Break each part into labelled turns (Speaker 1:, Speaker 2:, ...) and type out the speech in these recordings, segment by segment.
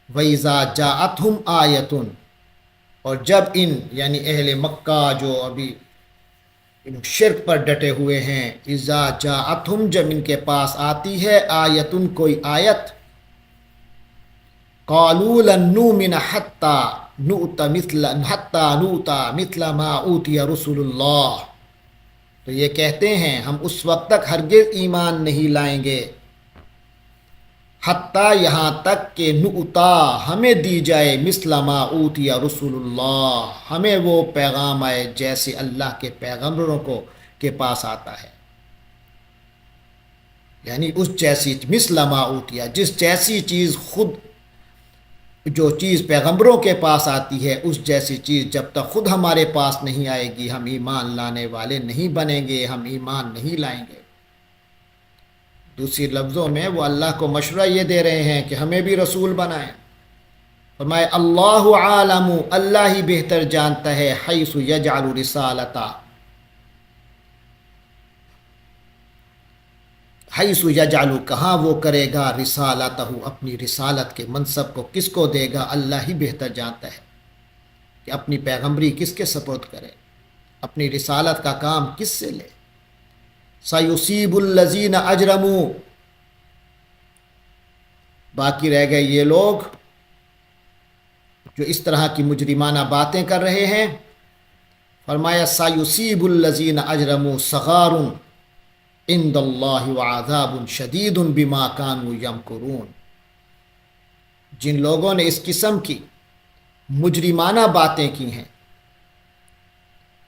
Speaker 1: وَإِذَا جَاءَتْهُمْ آیَةٌ، اور جب ان یعنی اہل مکہ جو ابھی شرک پر ڈٹے ہوئے ہیں، اذا جاءتہم جب ان کے پاس آتی ہے آیتن کوئی آیت، قالوا لن نؤمن حتی نؤتی مثل ما اوتی رسول اللہ، تو یہ کہتے ہیں ہم اس وقت تک ہرگز ایمان نہیں لائیں گے، حتیٰ یہاں تک کہ نؤتا ہمیں دی جائے مثل ما اوتی رسول اللہ، ہمیں وہ پیغام آئے جیسے اللہ کے پیغمبروں کو کے پاس آتا ہے، یعنی اس جیسی مثل ما اوتیا، جس جیسی چیز خود جو چیز پیغمبروں کے پاس آتی ہے اس جیسی چیز جب تک خود ہمارے پاس نہیں آئے گی ہم ایمان لانے والے نہیں بنیں گے، ہم ایمان نہیں لائیں گے۔ دوسری لفظوں میں وہ اللہ کو مشورہ یہ دے رہے ہیں کہ ہمیں بھی رسول بنائیں۔ فرمائے اللہ عالم، اللہ ہی بہتر جانتا ہے، حیث یجعل رسالتہ، حیث یجعل کہاں وہ کرے گا، رسالتہ اپنی رسالت کے منصب کو کس کو دے گا، اللہ ہی بہتر جانتا ہے کہ اپنی پیغمبری کس کے سپرد کرے، اپنی رسالت کا کام کس سے لے۔ سیصیب الذین اجرموا، باقی رہ گئے یہ لوگ جو اس طرح کی مجرمانہ باتیں کر رہے ہیں۔ فرمایا سیصیب الذین اجرموا صغار عند اللہ وعذاب شدید بما کانوا یمکرون، جن لوگوں نے اس قسم کی مجرمانہ باتیں کی ہیں،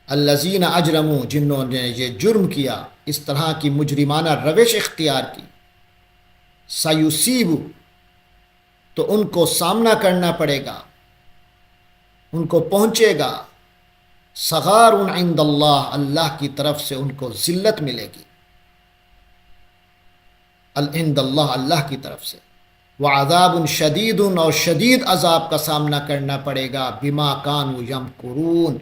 Speaker 1: الذین اجرموا جنہوں نے یہ جرم کیا، اس طرح کی مجرمانہ روش اختیار کی، سیصیب تو ان کو سامنا کرنا پڑے گا، ان کو پہنچے گا، صغار عند اللہ اللہ کی طرف سے ان کو ذلت ملے گی، عند اللہ اللہ کی طرف سے، وعذاب شدید اور شدید عذاب کا سامنا کرنا پڑے گا، بما کانوا یمکرون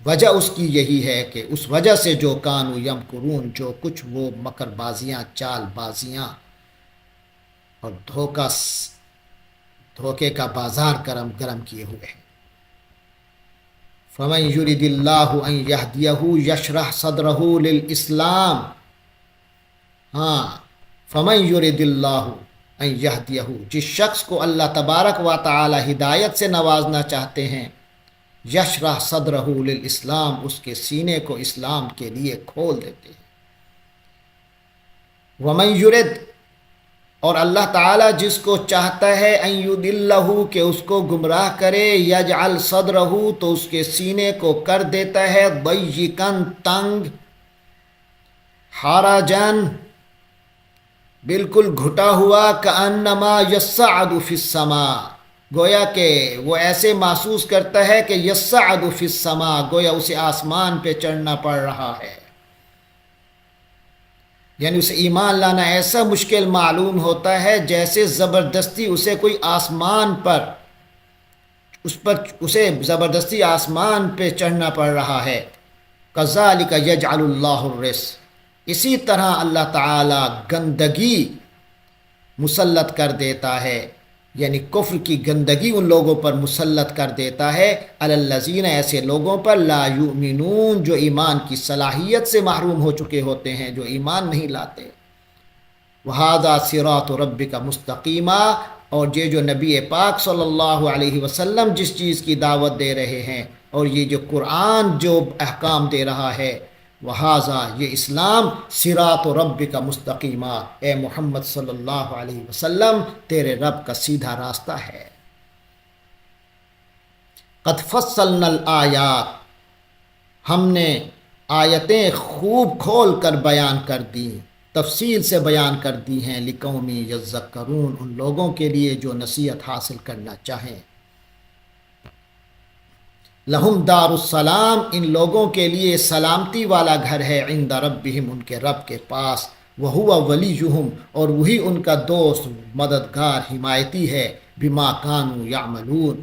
Speaker 1: وجہ اس کی یہی ہے کہ اس وجہ سے جو کانوا یمکرون جو کچھ وہ مکر بازیاں چال بازیاں اور دھوکے کا بازار گرم کیے ہوئے ہیں۔ فمن یرد اللہ ان یہدیہ یشرح صدرہ للاسلام، ہاں فمن یرد اللہ ان یہدیہ، جس شخص کو اللہ تبارک و تعالی ہدایت سے نوازنا چاہتے ہیں، یشرح صدرہ للاسلام اس کے سینے کو اسلام کے لیے کھول دیتے ہیں۔ ومن یرد اور اللہ تعالیٰ جس کو چاہتا ہے ان یضلہ کہ اس کو گمراہ کرے، یجعل صدرہ تو اس کے سینے کو کر دیتا ہے ضیقاً تنگ، حرجاً بالکل گھٹا ہوا، کأنما یصعد فی السماء گویا کہ وہ ایسے محسوس کرتا ہے کہ یصعد فی السماء گویا اسے آسمان پہ چڑھنا پڑ رہا ہے، یعنی اسے ایمان لانا ایسا مشکل معلوم ہوتا ہے جیسے زبردستی اسے کوئی آسمان پر اسے زبردستی آسمان پہ چڑھنا پڑ رہا ہے۔ کذالک یجعل اللہ الرجس، اسی طرح اللہ تعالی گندگی مسلط کر دیتا ہے، یعنی کفر کی گندگی ان لوگوں پر مسلط کر دیتا ہے، علی الذین ایسے لوگوں پر لا یؤمنون جو ایمان کی صلاحیت سے محروم ہو چکے ہوتے ہیں، جو ایمان نہیں لاتے۔ وَهَذَا صِرَاطُ رَبِّكَ مُسْتَقِيمًا، اور یہ جو نبی پاک صلی اللہ علیہ وسلم جس چیز کی دعوت دے رہے ہیں اور یہ جو قرآن جو احکام دے رہا ہے، وَهَذَا یہ اسلام صِرَاطُ رَبِّكَ مُسْتَقِيمًا، اے محمد صلی اللہ علیہ وسلم تیرے رب کا سیدھا راستہ ہے۔ قَدْ فَصَّلْنَا الْآيَاتِ، ہم نے آیتیں خوب کھول کر بیان کر دیں، تفصیل سے بیان کر دی ہیں، لِقَوْمٍ يَذَّكَّرُونَ ان لوگوں کے لیے جو نصیحت حاصل کرنا چاہیں۔ لہم دار السلام ان لوگوں کے لیے سلامتی والا گھر ہے، عند ربہم ان کے رب کے پاس، وہو ولیہم اور وہی ان کا دوست مددگار حمایتی ہے، بما کانوا یعملون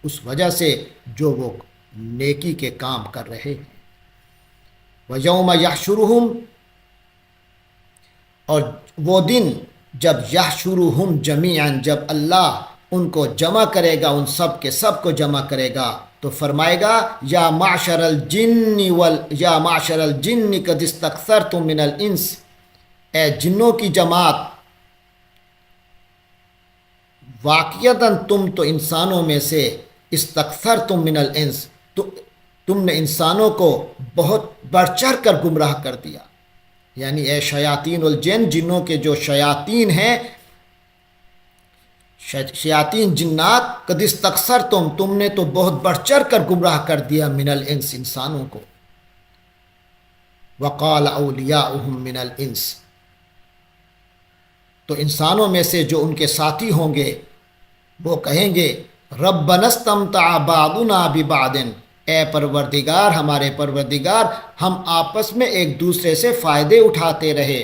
Speaker 1: اس وجہ سے جو وہ نیکی کے کام کر رہے ہیں۔ ویوم یحشرہم اور وہ دن جب یحشرہم جمیعا جب اللہ ان کو جمع کرے گا، ان سب کے سب کو جمع کرے گا تو فرمائے گا یا معشر الجن قد استکثرتم من الانس، اے جنوں کی جماعت، واقعتاً تم تو انسانوں میں سے استکثرتم من الانس، تم نے انسانوں کو بہت بڑھ چڑھ کر گمراہ کر دیا، یعنی اے شیاطین الجن، جنوں کے جو شیاطین ہیں، شیاطین جنات، قد استکثرتم، تم نے تو بہت بڑھ چڑھ کر گمراہ کر دیا، من الانس، انسانوں کو، وقال اولیاؤہم من الانس، تو انسانوں میں سے جو ان کے ساتھی ہوں گے وہ کہیں گے ربنا استمتع بعضنا ببعض، اے پروردگار، ہمارے پروردگار، ہم آپس میں ایک دوسرے سے فائدے اٹھاتے رہے،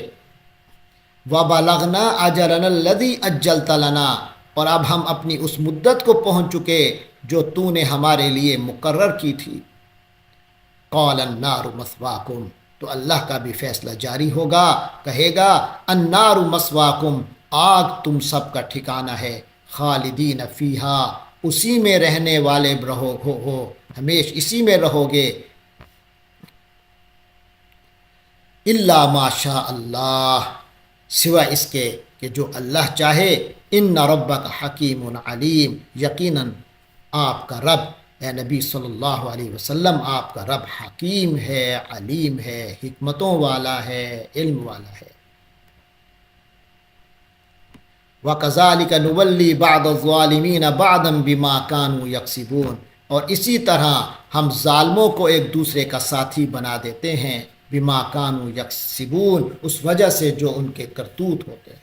Speaker 1: وبلغنا اجلنا الذی اجلت لنا، اور اب ہم اپنی اس مدت کو پہنچ چکے جو تو نے ہمارے لیے مقرر کی تھی، قال النار مثواکم، تو اللہ کا بھی فیصلہ جاری ہوگا، کہے گا النار مثواکم، آگ تم سب کا ٹھکانہ ہے، خالدین فیہا، اسی میں رہنے والے ہو ہمیشہ اسی میں رہو گے، الا ما شاء اللہ، سوائے اس کے کہ جو اللہ چاہے، ان ربک حکیم علیم، یقیناً آپ کا رب، اے نبی صلی اللہ علیہ وسلم، آپ کا رب حکیم ہے، علیم ہے، حکمتوں والا ہے، علم والا ہے۔ وَكَذَلِكَ نُوَلِّي بَعْضَ الظَّالِمِينَ بَعْضًا بِمَا كَانُوا يَكْسِبُونَ، اور اسی طرح ہم ظالموں کو ایک دوسرے کا ساتھی بنا دیتے ہیں، بِمَا كَانُوا يَكْسِبُونَ، اس وجہ سے جو ان کے کرتوت ہوتے ہیں،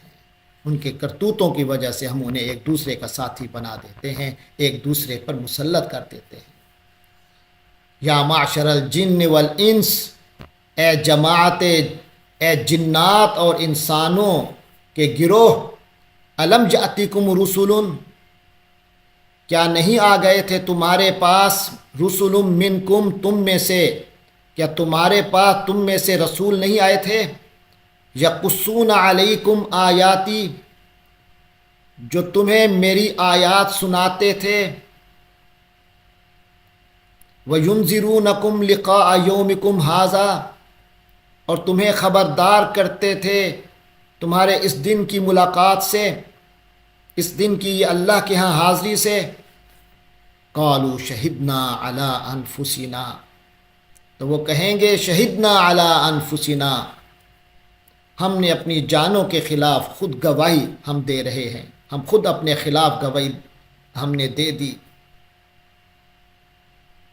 Speaker 1: ان کے کرتوتوں کی وجہ سے ہم انہیں ایک دوسرے کا ساتھی بنا دیتے ہیں، ایک دوسرے پر مسلط کر دیتے ہیں۔ یا معشر الجن والانس، اے جماعت، اے جنات اور انسانوں کے گروہ، الم یاتکم رسل، کیا نہیں آ گئے تھے تمہارے پاس، رسل منکم، تم میں سے، کیا تمہارے پاس تم میں سے رسول نہیں آئے تھے، یقصون علیکم آیاتی، جو تمہیں میری آیات سناتے تھے، وَيُنذِرُونَكُمْ لِقَاءَ يَوْمِكُمْ هَٰذَا، اور تمہیں خبردار کرتے تھے تمہارے اس دن کی ملاقات سے، اس دن کی یہ اللہ کے ہاں حاضری سے، قَالُوا شَهِدْنَا عَلَىٰ أَنفُسِنَا، تو وہ کہیں گے شہدنا علی انفسنا، ہم نے اپنی جانوں کے خلاف خود گواہی ہم دے رہے ہیں، ہم خود اپنے خلاف گواہی ہم نے دے دی۔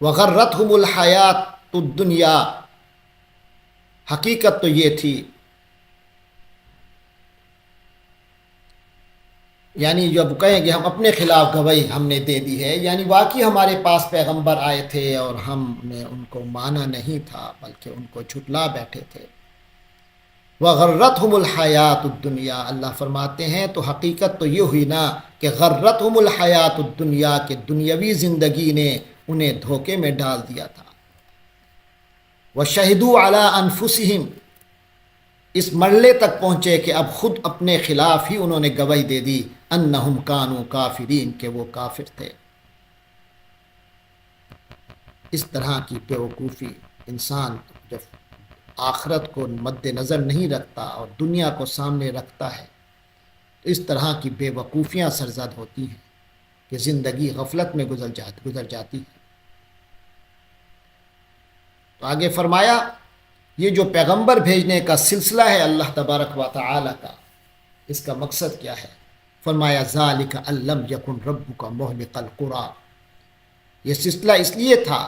Speaker 1: وغرتہم الحیات الدنیا، حقیقت تو یہ تھی، یعنی جب کہیں گے ہم اپنے خلاف گواہی ہم نے دے دی ہے، یعنی واقعی ہمارے پاس پیغمبر آئے تھے اور ہم نے ان کو مانا نہیں تھا بلکہ ان کو جھٹلا بیٹھے تھے۔ وغرتہم الحیات الدنیا، اللہ فرماتے ہیں تو حقیقت تو یہ ہوئی نا کہ غرتہم الحیات الدنیا، کہ دنیاوی زندگی نے انہیں دھوکے میں ڈال دیا تھا۔ وشہدوا علی انفسہم، اس مرحلے تک پہنچے کہ اب خود اپنے خلاف ہی انہوں نے گواہی دے دی، انہم کانوا کافرین، کہ وہ کافر تھے۔ اس طرح کی بیوقوفی، انسان جب آخرت کو مد نظر نہیں رکھتا اور دنیا کو سامنے رکھتا ہے تو اس طرح کی بے وقوفیاں سرزد ہوتی ہیں کہ زندگی غفلت میں گزر جاتی ہے۔ تو آگے فرمایا یہ جو پیغمبر بھیجنے کا سلسلہ ہے اللہ تبارک و تعالی کا، اس کا مقصد کیا ہے؟ فرمایا ذالک ان لم یکن ربک مہلک القری، یہ سلسلہ اس لیے تھا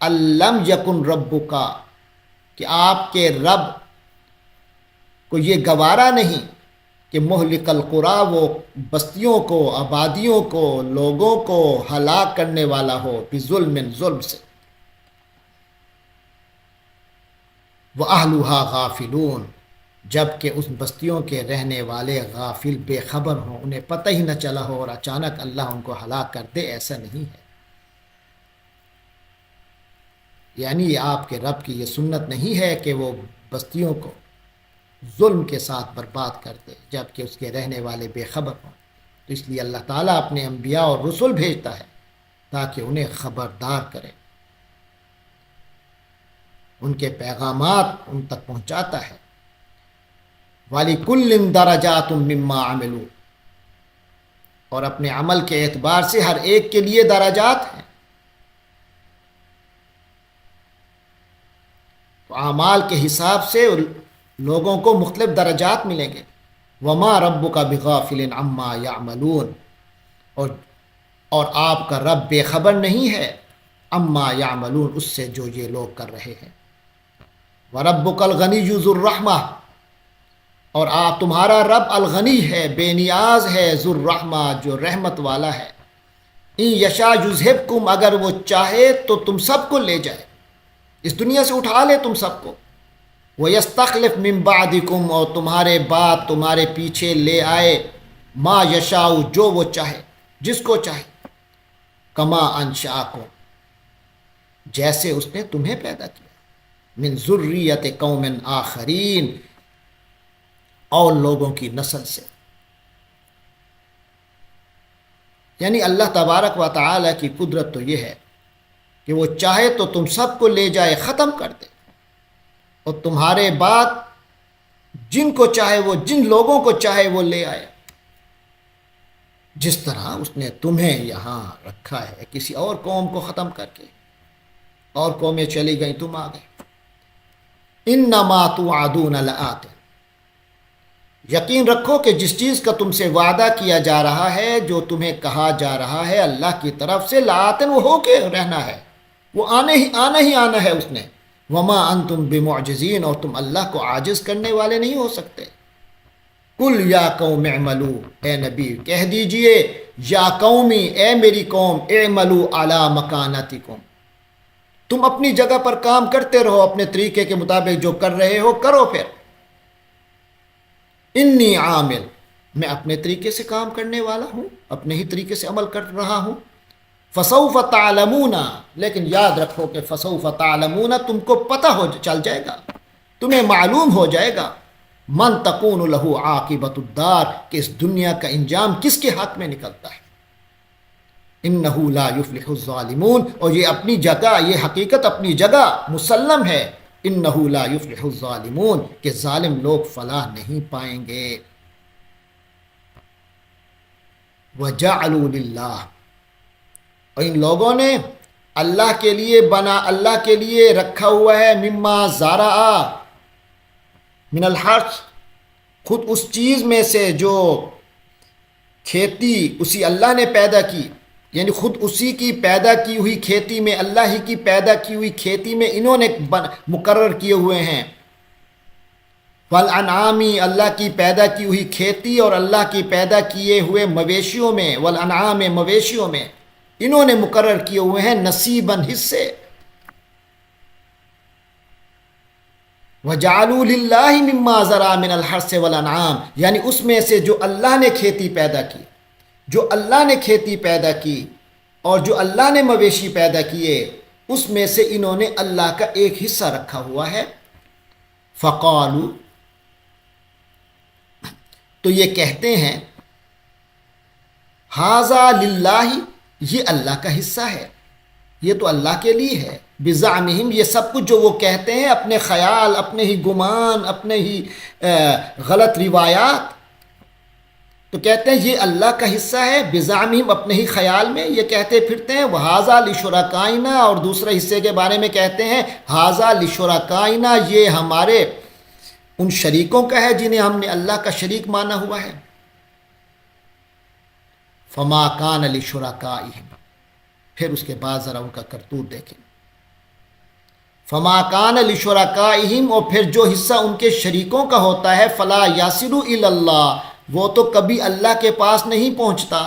Speaker 1: ان لم یکن ربک، کہ آپ کے رب کو یہ گوارا نہیں کہ مہلک القری، وہ بستیوں کو، آبادیوں کو، لوگوں کو ہلاک کرنے والا ہو، بظلم، ظلم سے، وَأَهْلُهَا غَافِلُونَ، جبکہ اس بستیوں کے رہنے والے غافل، بے خبر ہوں، انہیں پتہ ہی نہ چلا ہو اور اچانک اللہ ان کو ہلاک کر دے، ایسا نہیں ہے۔ یعنی یہ آپ کے رب کی یہ سنت نہیں ہے کہ وہ بستیوں کو ظلم کے ساتھ برباد کر دے جبکہ اس کے رہنے والے بے خبر ہوں۔ تو اس لیے اللہ تعالیٰ اپنے انبیاء اور رسول بھیجتا ہے تاکہ انہیں خبردار کرے، ان کے پیغامات ان تک پہنچاتا ہے۔ وَلِكُلٍّ دَرَجَاتٌ مِّمَّا عَمِلُوا، اور اپنے عمل کے اعتبار سے ہر ایک کے لیے درجات ہیں۔ تو اعمال کے حساب سے لوگوں کو مختلف درجات ملیں گے۔ وَمَا رَبُّكَ بِغَافِلٍ عَمَّا يَعْمَلُونَ، اور آپ کا رب بے خبر نہیں ہے عما یعملون، اس سے جو یہ لوگ کر رہے ہیں۔ وَرَبُّكَ الْغَنِيُّ ذُو الرَّحْمَةِ، اور آپ تمہارا رب الغنی ہے، بے نیاز ہے، ذو الرحمہ جو رحمت والا ہے۔ ان یشاء یذہبکم، اگر وہ چاہے تو تم سب کو لے جائے، اس دنیا سے اٹھا لے تم سب کو۔ وَيَسْتَخْلِفْ مِن بَعْدِكُمْ، اور تمہارے بعد تمہارے پیچھے لے آئے ما یشاء جو وہ چاہے، جس کو چاہے۔ کما انشاءکم، جیسے اس نے تمہیں پیدا کیا، من ذریت قوم آخرین، اور لوگوں کی نسل سے۔ یعنی اللہ تبارک و تعالی کی قدرت تو یہ ہے کہ وہ چاہے تو تم سب کو لے جائے، ختم کر دے، اور تمہارے بعد جن کو چاہے وہ، جن لوگوں کو چاہے وہ لے آئے، جس طرح اس نے تمہیں یہاں رکھا ہے کسی اور قوم کو ختم کر کے، اور قومیں چلی گئیں، تم آ گئے۔ انما توعدون لآت، یقین رکھو کہ جس چیز کا تم سے وعدہ کیا جا رہا ہے، جو تمہیں کہا جا رہا ہے اللہ کی طرف سے، لآتن، وہ ہو کے رہنا ہے، وہ آنا ہے اس نے۔ وما انتم بمعجزین، اور تم اللہ کو عاجز کرنے والے نہیں ہو سکتے۔ قل یا قوم اعملوا، اے نبی کہہ دیجئے، یا قومی، اے میری قوم، اعملوا علی مکانتکم، تم اپنی جگہ پر کام کرتے رہو، اپنے طریقے کے مطابق جو کر رہے ہو کرو، پھر انی عامل، میں اپنے طریقے سے کام کرنے والا ہوں، اپنے ہی طریقے سے عمل کر رہا ہوں۔ فسوف تعلمون، لیکن یاد رکھو کہ فسوف تعلمون، تم کو پتہ چل جائے گا، تمہیں معلوم ہو جائے گا، من تکون لہ عاقبۃ الدار، کہ اس دنیا کا انجام کس کے حق میں نکلتا ہے۔ انہ لا یفلح الظالمون، اور یہ اپنی جگہ، یہ حقیقت اپنی جگہ مسلم ہے، انہ لا یفلح الظالمون، کہ ظالم لوگ فلاح نہیں پائیں گے۔ وجعلوا للہ، اور ان لوگوں نے اللہ کے لیے اللہ کے لیے رکھا ہوا ہے، مما زرع من الحرث، خود اس چیز میں سے جو کھیتی اسی اللہ نے پیدا کی، یعنی خود اسی کی پیدا کی ہوئی کھیتی میں، اللہ ہی کی پیدا کی ہوئی کھیتی میں انہوں نے مقرر کیے ہوئے ہیں۔ والانعامی، اللہ کی پیدا کی ہوئی کھیتی اور اللہ کی پیدا کیے ہوئے مویشیوں میں، والانعام، مویشیوں میں انہوں نے مقرر کیے ہوئے ہیں نصیباً، حصے۔ وَجَعَلُوا لِلَّهِ مِمَّا زَرَعَ مِنَ الْحَرْثِ وَالْأَنْعَامِ، یعنی اس میں سے جو اللہ نے کھیتی پیدا کی، جو اللہ نے کھیتی پیدا کی اور جو اللہ نے مویشی پیدا کیے، اس میں سے انہوں نے اللہ کا ایک حصہ رکھا ہوا ہے۔ فَقَالُوا، تو یہ کہتے ہیں، ہَذَا لِلَّهِ، یہ اللہ کا حصہ ہے، یہ تو اللہ کے لیے ہے۔ بزعمہم، یہ سب کچھ جو وہ کہتے ہیں، اپنے خیال، اپنے ہی گمان، اپنے ہی غلط روایات، تو کہتے ہیں یہ اللہ کا حصہ ہے۔ بزعمہم، اپنے ہی خیال میں یہ کہتے پھرتے ہیں۔ وہذا لشرکائنا، اور دوسرے حصے کے بارے میں کہتے ہیں ھذا لشرکائنا، یہ ہمارے ان شریکوں کا ہے جنہیں ہم نے اللہ کا شریک مانا ہوا ہے۔ فما کان لشرکائہم، پھر اس کے بعد ذرا ان کا کرتوت دیکھیں۔ فما کان لشرکائہم، اور پھر جو حصہ ان کے شریکوں کا ہوتا ہے، فلا یصل الی اللہ، وہ تو کبھی اللہ کے پاس نہیں پہنچتا۔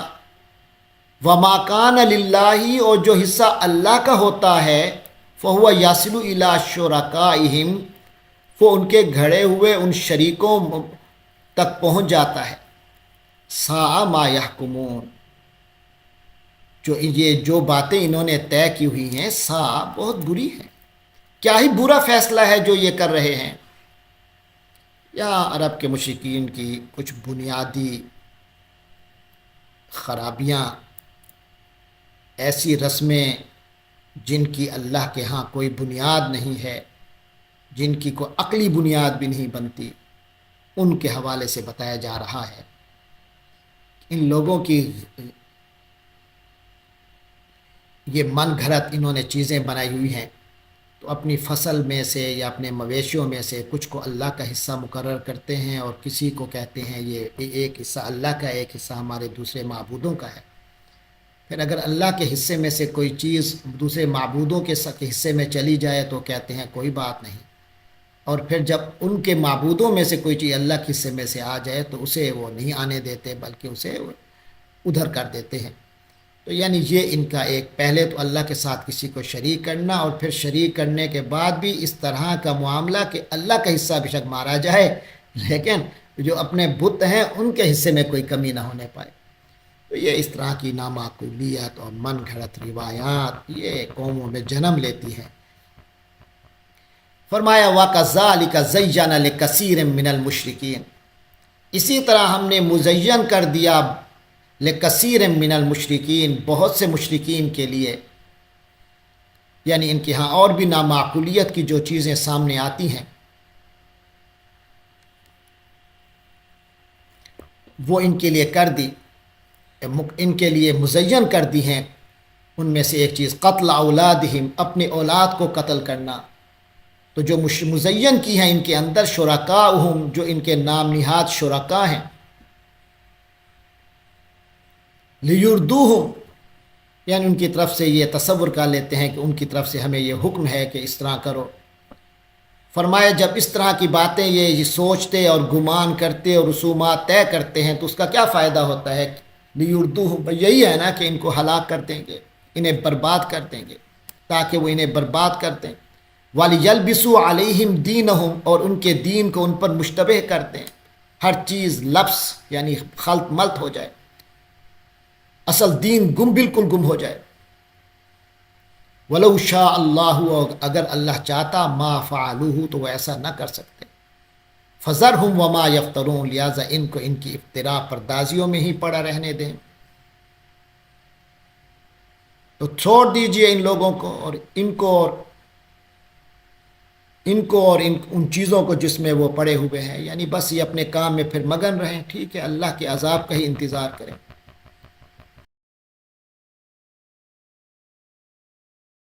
Speaker 1: وما کان للہ، اور جو حصہ اللہ کا ہوتا ہے، فہو یصل الی شرکائہم، وہ ان کے گھڑے ہوئے ان شریکوں تک پہنچ جاتا ہے۔ ساء ما یحکمون، جو باتیں انہوں نے طے کی ہوئی ہیں، بہت بری ہیں، کیا ہی برا فیصلہ ہے جو یہ کر رہے ہیں۔ یہاں عرب کے مشرکین کی کچھ بنیادی خرابیاں، ایسی رسمیں جن کی اللہ کے ہاں کوئی بنیاد نہیں ہے، جن کی کوئی عقلی بنیاد بھی نہیں بنتی، ان کے حوالے سے بتایا جا رہا ہے۔ ان لوگوں کی یہ من گھڑت انہوں نے چیزیں بنائی ہوئی ہیں، تو اپنی فصل میں سے یا اپنے مویشیوں میں سے کچھ کو اللہ کا حصہ مقرر کرتے ہیں، اور کسی کو کہتے ہیں یہ ایک حصہ اللہ کا، ایک حصہ ہمارے دوسرے معبودوں کا ہے۔ پھر اگر اللہ کے حصے میں سے کوئی چیز دوسرے معبودوں کے حصے میں چلی جائے تو کہتے ہیں کوئی بات نہیں، اور پھر جب ان کے معبودوں میں سے کوئی چیز اللہ کے حصے میں سے آ جائے تو اسے وہ نہیں آنے دیتے، بلکہ اسے ادھر کر دیتے ہیں۔ تو یعنی یہ ان کا ایک، پہلے تو اللہ کے ساتھ کسی کو شریک کرنا، اور پھر شریک کرنے کے بعد بھی اس طرح کا معاملہ کہ اللہ کا حصہ بے شک مارا جائے لیکن جو اپنے بت ہیں ان کے حصے میں کوئی کمی نہ ہونے پائے۔ تو یہ اس طرح کی نامعقولیت اور من گھڑت روایات یہ قوموں میں جنم لیتی ہیں۔ فرمایا وَكَذَلِكَ زَيَّنَ لِكَثِيرٍ مِّنَ الْمُشْرِكِينَ، اسی طرح ہم نے مزین کر دیا لِكَثِيرٍ مِّنَ الْمُشْرِكِينَ، بہت سے مشرکین کے لیے، یعنی ان کے ہاں اور بھی نامعقولیت کی جو چیزیں سامنے آتی ہیں وہ ان کے لیے کر دی، ان کے لیے مزین کر دی ہیں۔ ان میں سے ایک چیز قتل اولادہم، اپنے اولاد کو قتل کرنا۔ تو جو مزین کی ہیں ان کے اندر شرکاؤہم، جو ان کے نام نہاد شرکا ہیں، لیردوہم، یعنی ان کی طرف سے یہ تصور کر لیتے ہیں کہ ان کی طرف سے ہمیں یہ حکم ہے کہ اس طرح کرو۔ فرمایا جب اس طرح کی باتیں یہ سوچتے اور گمان کرتے اور رسومات طے کرتے ہیں تو اس کا کیا فائدہ ہوتا ہے؟ لیردوہم، یہی ہے نا کہ ان کو ہلاک کر دیں گے، انہیں برباد کر دیں گے، تاکہ وہ انہیں برباد کر دیں۔ وَلِيَلْبِسُوا عَلَيْهِمْ دِينَهُمْ، اور ان کے دین کو ان پر مشتبہ کر دیں، ہر چیز لفظ یعنی خلط ملط ہو جائے، اصل دین بالکل گم ہو جائے۔ وَلَوْ شَاءَ اللَّهُ، اگر اللہ چاہتا، مَا فَعَلُوهُ، تو وہ ایسا نہ کر سکتے۔ فَذَرْهُمْ وَمَا يَفْتَرُونَ، لہٰذا ان کو ان کی افتراء پردازیوں میں ہی پڑا رہنے دیں۔ تو چھوڑ دیجئے ان لوگوں کو اور ان چیزوں کو جس میں وہ پڑے ہوئے ہیں، یعنی بس یہ اپنے کام میں پھر مگن رہیں، ٹھیک ہے، اللہ کے عذاب کا ہی انتظار کریں۔